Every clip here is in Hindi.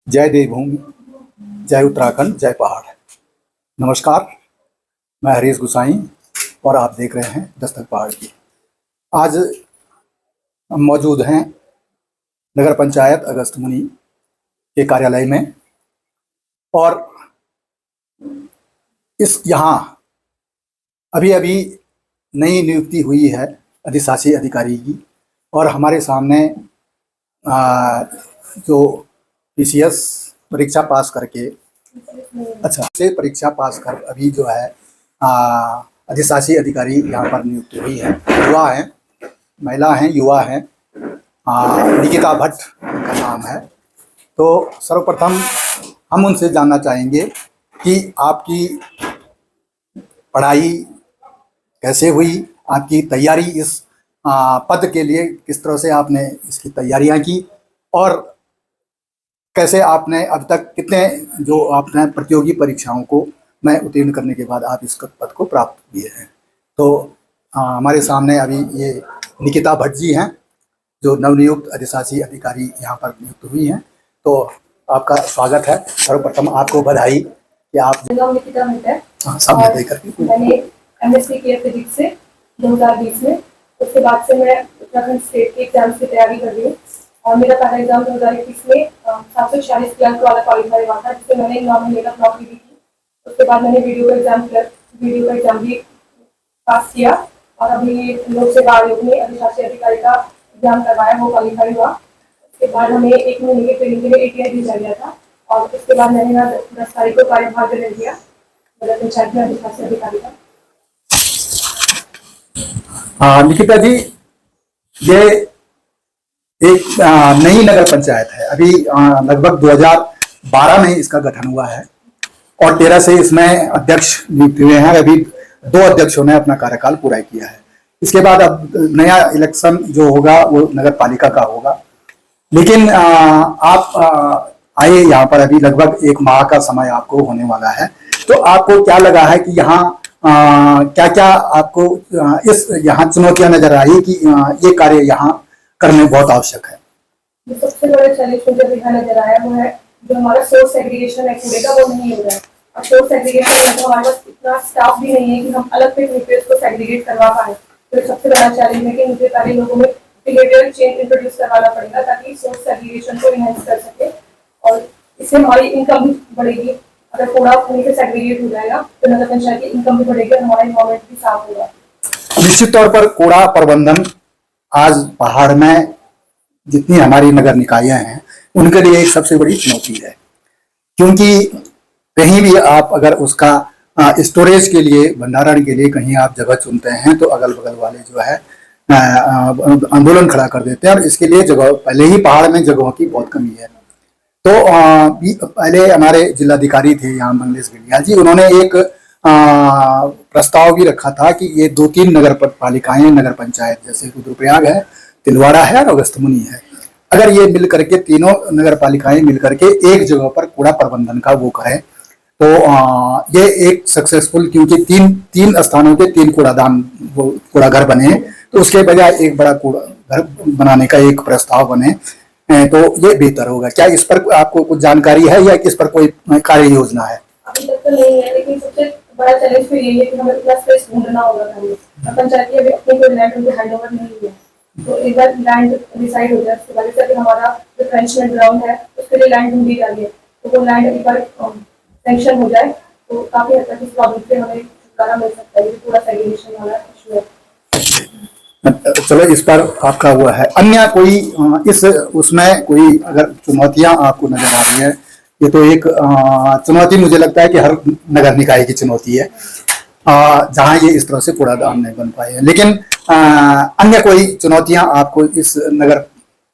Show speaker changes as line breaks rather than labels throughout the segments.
जय देवभूमि, जय उत्तराखंड, जय पहाड़। नमस्कार, मैं हरीश गुसाई और आप देख रहे हैं दस्तक पहाड़ की। आज हम मौजूद हैं नगर पंचायत अगस्त्यमुनि के कार्यालय में और यहाँ अभी अभी नई नियुक्ति हुई है अधिशासी अधिकारी की और हमारे सामने जो पीसीएस परीक्षा पास करके से परीक्षा पास कर अभी जो है अधिशासी अधिकारी यहाँ पर नियुक्त हुई है। युवा हैं, महिला हैं, युवा हैं। निकिता भट्ट का नाम है। तो सर्वप्रथम हम उनसे जानना चाहेंगे कि आपकी पढ़ाई कैसे हुई, आपकी तैयारी इस पद के लिए किस तरह से आपने इसकी तैयारियां की और कैसे आपने अब तक कितने जो आपने प्रतियोगी परीक्षाओं को मैं उत्तीर्ण करने के बाद आप इस पद को प्राप्त किए हैं। तो हमारे सामने अभी ये निकिता भट्ट जी हैं जो नवनियुक्त अधिशासी अधिकारी यहाँ पर नियुक्त हुई हैं। तो आपका स्वागत है। सर्वप्रथम आपको बधाई कि आप
निकिता भट्ट है।
सामने देकर
मैंने एमएससी किया फिजिक्स से 2020 में। उसके बाद से मैं उत्तराखंड स्टेट के एग्जाम्स की तैयारी कर रही हूँ और मेरा पहला एग्जाम 2021 में 746 क्लर्क वाला क्वालिफाई हुआ था, जिससे मैंने 9 महीने का नौकरी दी थी। उसके बाद मैंने वीडियो का एग्जाम भी पास किया और अभी लोक सेवा आयोग में अधिशासी अधिकारी का एग्जाम करवाया, वो क्वालिफाई हुआ। उसके बाद हमें 1 महीने के ट्रेनिंग के लिए ATI भेजा गया था और उसके बाद मैंने 10 तारीख को कार्यभार ले लिया नगर पंचायत में अधिशासी अधिकारी का।
निकिता जी, ये एक नई नगर पंचायत है। अभी लगभग 2012 में इसका गठन हुआ है और 13 से इसमें अध्यक्ष नियुक्त हुए हैं। अभी 2 अध्यक्षों ने अपना कार्यकाल पूरा किया है। इसके बाद अब नया इलेक्शन जो होगा वो नगर पालिका का होगा। लेकिन आप आए यहाँ पर, अभी लगभग 1 माह का समय आपको होने वाला है। तो आपको क्या लगा है कि यहाँ क्या क्या आपको इस यहाँ चुनौतियां नजर आई कि ये कार्य यहाँ करने बहुत आवश्यक है?
जो सबसे बड़ा चैलेंज मुझे दिखा नजर आया वो है जो हमारा सोर्स सेग्रीगेशन है कूड़े का, वो नहीं हो रहा है। और सोर्स सेग्रीगेशन में तो हमारे पास इतना स्टाफ भी नहीं है कि हम अलग से न्यूक्लियस को सेग्रीगेट करवा पाए। तो सबसे बड़ा चैलेंज है कि मुझे सारे लोगों में बिहेवियर चेंज इंट्रोड्यूस करवाना पड़ेगा ताकि सोर्स सेग्रीगेशन को इनहेंस कर सके और इससे हमारी इनकम भी बढ़ेगी। अगर कूड़ा वहीं से सेग्रीगेट हो जाएगा तो नगर पंचायत की इनकम भी बढ़ेगी, हमारा एनवायरमेंट भी साफ होगा।
निश्चित तौर पर कूड़ा प्रबंधन आज पहाड़ में जितनी हमारी नगर निकायां हैं उनके लिए एक सबसे बड़ी चुनौती है, क्योंकि कहीं भी आप अगर उसका स्टोरेज के लिए, भंडारण के लिए कहीं आप जगह चुनते हैं तो अगल बगल वाले जो है आंदोलन खड़ा कर देते हैं और इसके लिए जगह, पहले ही पहाड़ में जगहों की बहुत कमी है। तो पहले हमारे जिलाधिकारी थे यहाँ मंगलेश गिलिया जी, उन्होंने एक प्रस्ताव भी रखा था कि ये 2-3 नगर पालिकाएं, नगर पंचायत जैसे रुद्रप्रयाग है, तिलवाड़ा है और अगस्त्यमुनि है, अगर ये मिल करके तीनों नगर पालिकाएं मिल करके एक जगह पर कूड़ा प्रबंधन का वो करें तो ये एक सक्सेसफुल, क्योंकि तीन स्थानों के 3 कूड़ादान, वो कूड़ा घर बने, तो उसके बजाय एक बड़ा कूड़ा घर बनाने का एक प्रस्ताव बने तो ये बेहतर होगा। क्या इस पर आपको कुछ जानकारी है या इस पर कोई कार्य योजना है?
अभी तक तो नहीं है, लेकिन सबसे बड़ा चैलेंज तो यही है कि हमें इतना स्पेस ढूंढना होगा। पंचायत की अभी अपनी कोई लैंड उनके हैंडओवर नहीं है, तो एक बार लैंड डिसाइड हो जाए उसके बाद से हमारा जो ट्रेंचमेंट ग्राउंड है उसके लिए लैंड ढूंढी जा रही है। तो वो लैंड एक बार सैंक्शन हो जाए तो काफी हद तक इस प्रॉब्लम से हमें छुटकारा मिल सकता है। पूरा सेग्रीगेशन वाला इशू है।
चलो, इस पर आपका हुआ है। अन्य कोई इस उसमें कोई अगर चुनौतियां आपको नजर आ रही है? ये तो एक चुनौती मुझे लगता है कि हर नगर निकाय की चुनौती है जहां ये इस तरह से कूड़ादान नहीं बन पाए हैं। लेकिन अन्य कोई चुनौतियां आपको इस नगर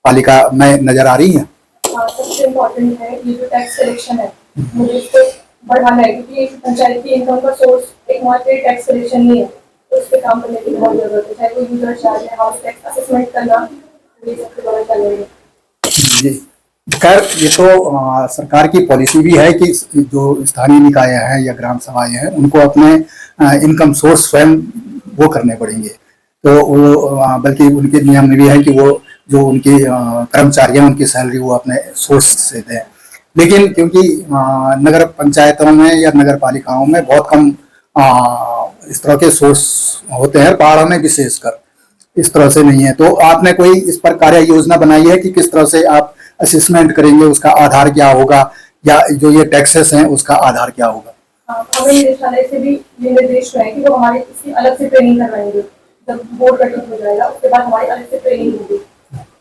पालिका में नजर आ रही हैं?
सबसे इम्पोर्टेंट है ये जो टैक्स कलेक्शन है, मुझे इसको बढ़ाना है, क्योंकि पंचायत की इनकम का सोर्स एकमात्र टैक्स कलेक्शन नहीं है। तो उस पर काम करने की बहुत जरूरत है, चाहे कोई यूजर चार्ज है, हाउस टैक्स असेसमेंट करना, ये सबसे बड़ा चैलेंज है।
जी, खैर ये तो सरकार की पॉलिसी भी है कि जो स्थानीय निकाय हैं या ग्राम सभाएं हैं उनको अपने इनकम सोर्स स्वयं वो करने पड़ेंगे। तो वो बल्कि उनके नियम में भी है कि वो जो उनके कर्मचारी हैं उनकी सैलरी वो अपने सोर्स से दें। लेकिन क्योंकि नगर पंचायतों में या नगर पालिकाओं में बहुत कम इस तरह के सोर्स होते हैं, पहाड़ों में विशेषकर इस तरह से नहीं है। तो आपने कोई इस पर कार्य योजना बनाई है कि किस तरह से आप असेसमेंट करेंगे, उसका आधार क्या होगा, या जो ये टैक्सेस हैं उसका आधार क्या होगा?
हमें निदेशालय से भी ये निर्देश है कि वो हमारे इसकी अलग से ट्रेनिंग करवाएंगे। जब बोर्ड गठित हो जाएगा उसके बाद हमारी अलग से ट्रेनिंग होगी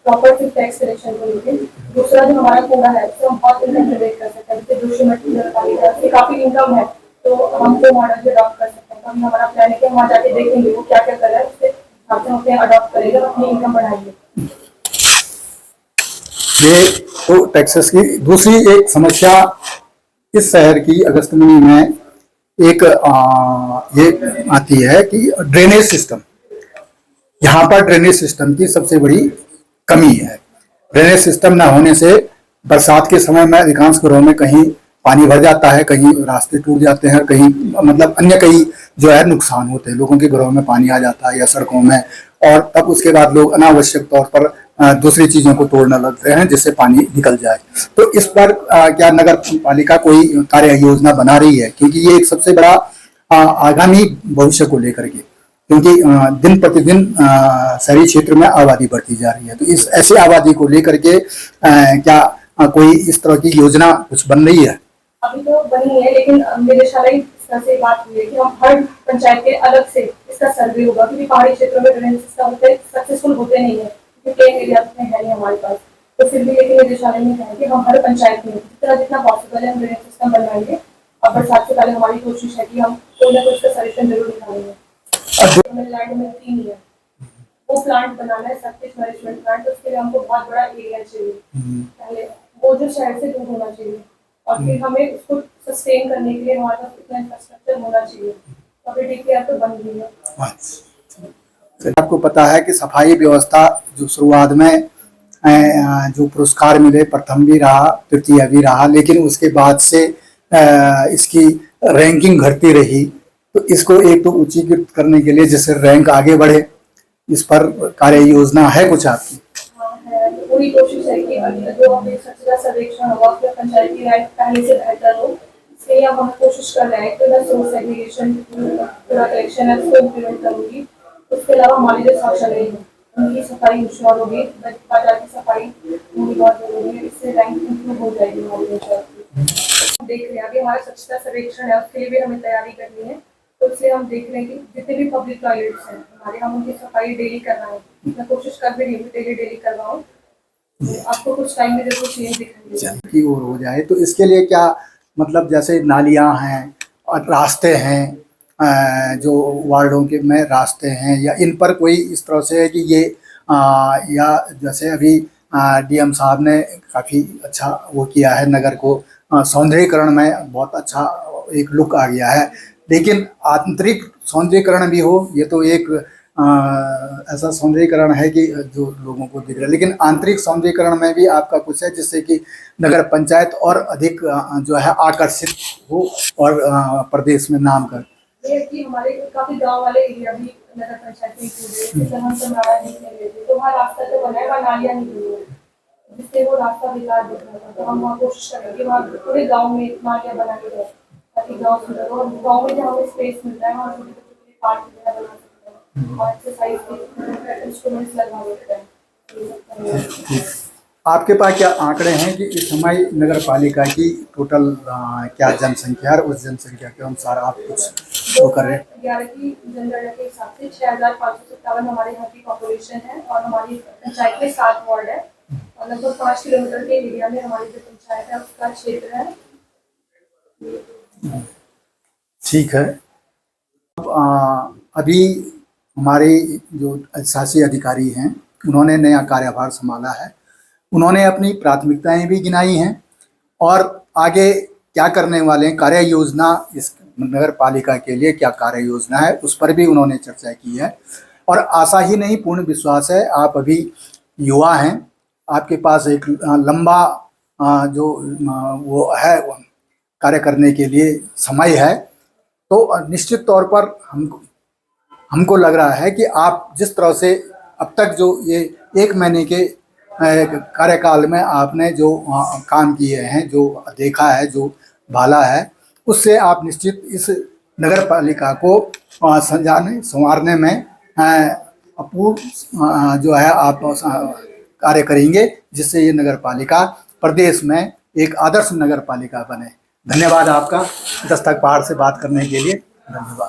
प्रॉपर सिर्फ टैक्स कलेक्शन को लेकर। दूसरा जो हमारा कूड़ा है उससे हम बहुत इनकम जनरेट कर सकते हैं, जैसे जोशीमठ नगरपालिका से काफी इनकम है, तो हम वो मॉडल भी अडॉप्ट कर सकते हैं। तो हमें हमारा प्लान है कि हम वहाँ जाके देखेंगे वो क्या क्या कर रहा है, उससे हम अपने अडॉप्ट करेंगे और अपनी इनकम बढ़ाएंगे।
ये तो टैक्सेस की। दूसरी एक समस्या इस शहर की अगस्त्यमुनि में एक ये आती है कि ड्रेनेज सिस्टम। यहाँ पर ड्रेनेज सिस्टम की सबसे बड़ी कमी है। ड्रेनेज सिस्टम न होने से बरसात के समय में अधिकांश घरों में कहीं पानी भर जाता है, कहीं रास्ते टूट जाते हैं, कहीं मतलब अन्य कई जो है नुकसान होते हैं, लोगों के घरों में पानी आ जाता है या सड़कों में, और तब उसके बाद लोग अनावश्यक तौर पर दूसरी चीजों को तोड़ने लगते हैं जिससे पानी निकल जाए। तो इस पर क्या नगर पालिका कोई कार्य योजना बना रही है? क्योंकि ये एक सबसे बड़ा आगामी भविष्य को लेकर के, क्योंकि दिन प्रतिदिन शहरी क्षेत्र में आबादी बढ़ती जा रही है, तो इस ऐसी आबादी को लेकर के क्या कोई इस तरह की योजना कुछ बन रही है?
अभी तो बनी है, लेकिन निदेशालय से बात हुई है कि हम हर पंचायत के अलग से इसका सर्वे होगा, क्योंकि पहाड़ी क्षेत्रों में ड्रेनेज सिस्टम सक्सेसफुल होते नहीं है, क्योंकि कई एरिया में है नहीं हमारे पास। तो फिर भी लेकिन निदेशालय ने कहा कि हम हर पंचायत में जितना पॉसिबल है हम ड्रेनेज सिस्टम बनवाएंगे। और बरसात से पहले हमारी कोशिश है कि हम कोई ना कोई इसका सॉल्यूशन जरूर निकालेंगे। हमें लैंड मिलती नहीं है, वो प्लांट बनाना है सर्फेस मैनेजमेंट प्लांट, उसके लिए हमको बहुत बड़ा एरिया चाहिए। पहले वो जो शहर से दूर होना चाहिए, और फिर हमें उसको सस्टेन करने के लिए हमारे पास इतना इंफ्रास्ट्रक्चर होना चाहिए। तो अभी DPR तो बन गई है।
आपको पता है कि सफाई व्यवस्था जो शुरुआत में जो पुरस्कार मिले, प्रथम भी रहा, तृतीय भी रहा, लेकिन उसके बाद से इसकी रैंकिंग घटती रही। तो इसको एक तो उच्चीकृत करने के लिए जिससे रैंक आगे बढ़े, इस पर कार्य योजना है कुछ आपकी?
पूरी कोशिश है कि जो हमें स्वच्छता सर्वेक्षण होगा उसमें पंचायती रैंक पहले से बेहतर हो, इसलिए हम कोशिश कर रहे हैं कि मैं सोर्स सेग्रीगेशन पूरा कलेक्शन है उसको इम्प्लीमेंट करूँगी। उसके अलावा हमारी जो शौचालय है उनकी सफाई इंश्योर होगी, बाजार की सफाई होनी बहुत जरूरी है, इससे रैंक इम्प्रूव हो जाएगी हमारी। देख रहे हैं अभी हमारा स्वच्छता सर्वेक्षण है, उसके लिए भी हमें तैयारी करनी है, तो इसलिए हम देख रहे हैं कि जितने भी पब्लिक टॉयलेट्स हैं हमारे, हम उनकी सफाई डेली करवाएं। मैं कोशिश कर भी रही हूँ डेली करवाऊँ। आपको कुछ टाइम में जरूर चेंज दिखाएंगे
की ओर हो जाए। तो इसके लिए क्या मतलब, जैसे नालियां हैं और रास्ते हैं, जो वार्डों के में रास्ते हैं, या इन पर कोई इस तरह से है कि ये या जैसे अभी DM साहब ने काफ़ी अच्छा वो किया है, नगर को सौंदर्यीकरण में बहुत अच्छा एक लुक आ गया है, लेकिन आंतरिक सौंदर्यीकरण भी हो, ये तो एक ऐसा सौंदर्यीकरण है कि जो लोगों को दिख रहा है, लेकिन आंतरिक सौंदर्यीकरण में भी आपका कुछ है जिससे कि नगर पंचायत और अधिक जो है आकर्षित हो और प्रदेश में नाम कर।
ये कि हमारे काफी गांव वाले एरिया भी नगर पंचायत में इंक्लूडेड है, हम समराला नहीं लेते, तो वहाँ रास्ता तो बना है, वहाँ नालियाँ नहीं है, जिससे वो रास्ता बेकार दिख रहा था। तो हम वहाँ कोशिश करेंगे वहाँ पूरे गाँव में नालियाँ बना के जाए ताकि गाँव सुंदर हो, और गाँव में जहाँ हमें स्पेस मिलता है वहाँ छोटे छोटे पार्क वगैरह बना सकते हैं और एक्सरसाइज के इंस्ट्रूमेंट्स लगवा देते हैं।
आपके पास क्या आंकड़े हैं कि इस समय नगर पालिका की टोटल क्या जनसंख्या है, उस जनसंख्या के अनुसार आप कुछ वो कर रहे हैं?
2011 की जनगणना के हिसाब से 6557 हमारे यहाँ की पॉपुलेशन है, और हमारी पंचायत में 7 वार्ड है, और लगभग 5 किलोमीटर के एरिया में हमारी जो पंचायत है उसका क्षेत्र है।
ठीक है। अब अभी हमारे जो शासी अधिकारी हैं उन्होंने नया कार्यभार संभाला है, उन्होंने अपनी प्राथमिकताएं भी गिनाई हैं और आगे क्या करने वाले हैं, कार्य योजना इस नगर पालिका के लिए क्या कार्य योजना है उस पर भी उन्होंने चर्चा की है। और आशा ही नहीं, पूर्ण विश्वास है, आप अभी युवा हैं, आपके पास एक लंबा जो वो है कार्य करने के लिए समय है, तो निश्चित तौर पर हमको लग रहा है कि आप जिस तरह से अब तक जो ये 1 महीने के कार्यकाल में आपने जो काम किए हैं, जो देखा है, जो भाला है, उससे आप निश्चित इस नगर पालिका को संजाने संवारने में अपूर्व जो है आप कार्य करेंगे, जिससे ये नगर पालिका प्रदेश में एक आदर्श नगर पालिका बने। धन्यवाद आपका दस्तक पहाड़ से बात करने के लिए। धन्यवाद।